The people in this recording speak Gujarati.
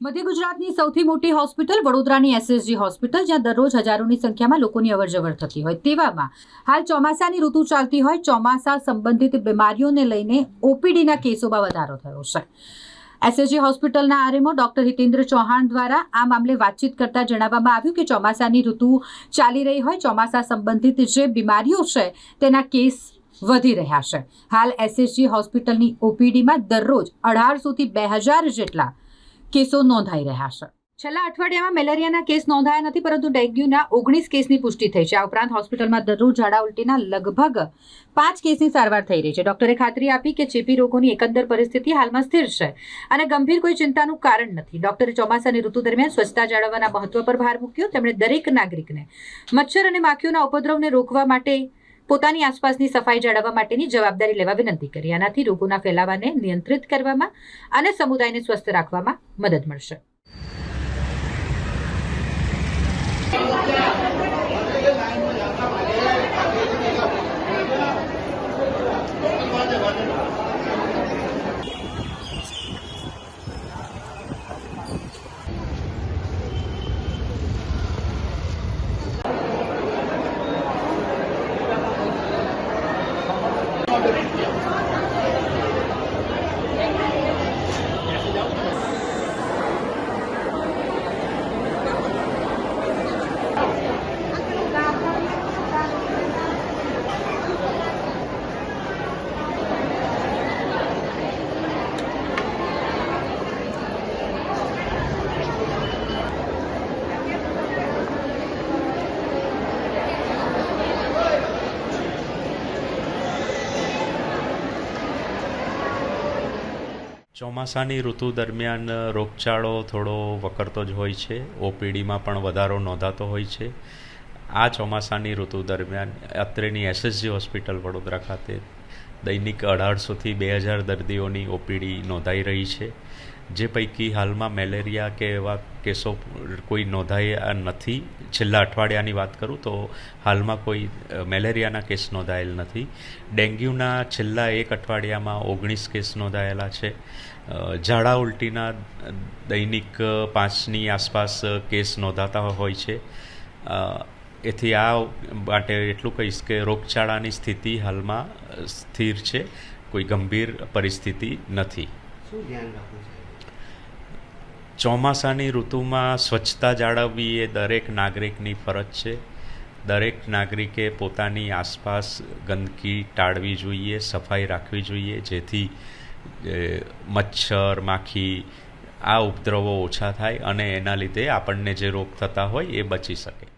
મધ્ય ગુજરાતની સૌથી મોટી હોસ્પિટલ વડોદરાની એસએસજી હોસ્પિટલ, જ્યાં દરરોજ હજારોની સંખ્યામાં લોકોની અવરજવર થતી હોય, તેવામાં હાલ ચોમાસાની ઋતુ ચાલતી હોય, ચોમાસા સંબંધિત બીમારીઓને લઈને ઓપીડીના કેસોમાં વધારો થયો છે। એસએસજી હોસ્પિટલના આરએમઓ ડોક્ટર હિતેન્દ્ર ચૌહાણ દ્વારા આ મામલે વાતચીત કરતા જણાવવામાં આવ્યું કે ચોમાસાની ઋતુ ચાલી રહી હોય, ચોમાસા સંબંધિત જે બીમારીઓ છે તેના કેસ વધી રહ્યા છે। હાલ એસએસજી હોસ્પિટલની ઓપીડીમાં દરરોજ 1800 થી 2000 જેટલા કેસો નોંધાઈ રહ્યા છે। છેલ્લા અઠવાડિયામાં મેલેરિયાના કેસ નોંધાયા નથી, પરંતુ ડેન્ગ્યુના 19 કેસની પુષ્ટિ થઈ છે। આ ઉપરાંત હોસ્પિટલમાં દરરોજ ઝાડા ઉલટીના લગભગ 5 કેસની સારવાર થઈ રહી છે। ડોક્ટરે ખાતરી આપી કે ચેપી રોગોની એકંદર પરિસ્થિતિ હાલમાં સ્થિર છે અને ગંભીર કોઈ ચિંતાનું કારણ નથી। ડોક્ટરે ચોમાસાની ઋતુ દરમિયાન સ્વચ્છતા જાળવવાના મહત્વ પર ભાર મૂક્યો। તેમણે દરેક નાગરિકને મચ્છર અને માખીઓના ઉપદ્રવને રોકવા માટે પોતાની આસપાસની સફાઈ જાળવવા માટેની જવાબદારી લેવા વિનંતી કરી। આનાથી રોગોના ફેલાવાને નિયંત્રિત કરવામાં અને સમુદાયને સ્વસ્થ રાખવામાં મદદ મળશે। ચોમાસાની ઋતુ દરમિયાન રોગચાળો થોડો વકરતો જ હોય છે। ઓપીડીમાં પણ વધારો નોંધાતો હોય છે। આ ચોમાસાની ઋતુ દરમિયાન અત્રેની એસએસજી હોસ્પિટલ વડોદરા ખાતે દૈનિક 1800 થી 2000 દર્દીઓની ઓપીડી નોંધાઈ રહી છે, જે પૈકી હાલમાં મેલેરિયા કે એવા કેસો કોઈ નોંધાયા નથી। છેલ્લા અઠવાડિયાની વાત કરું તો હાલમાં કોઈ મેલેરિયાના કેસ નોંધાયેલ નથી। ડેન્ગ્યુના છેલ્લા એક અઠવાડિયામાં 19 કેસ નોંધાયેલા છે। ઝાડા ઉલટીના દૈનિક 5ની આસપાસ કેસ નોંધાતા હોય છે। એથી આ માટે એટલું કહીશ કે રોગચાળાની સ્થિતિ હાલમાં સ્થિર છે, કોઈ ગંભીર પરિસ્થિતિ નથી। શું ધ્યાન રાખવું છે? ચોમાસાની ઋતુમાં સ્વચ્છતા જાળવવી એ દરેક નાગરિકની ફરજ છે। દરેક નાગરિકે પોતાની આસપાસ ગંદકી ટાળવી જોઈએ, સફાઈ રાખવી જોઈએ, જેથી મચ્છર, માખી આ ઉપદ્રવો ઓછા થાય અને એના લીધે આપણને જે રોગ થતા હોય એ બચી શકે।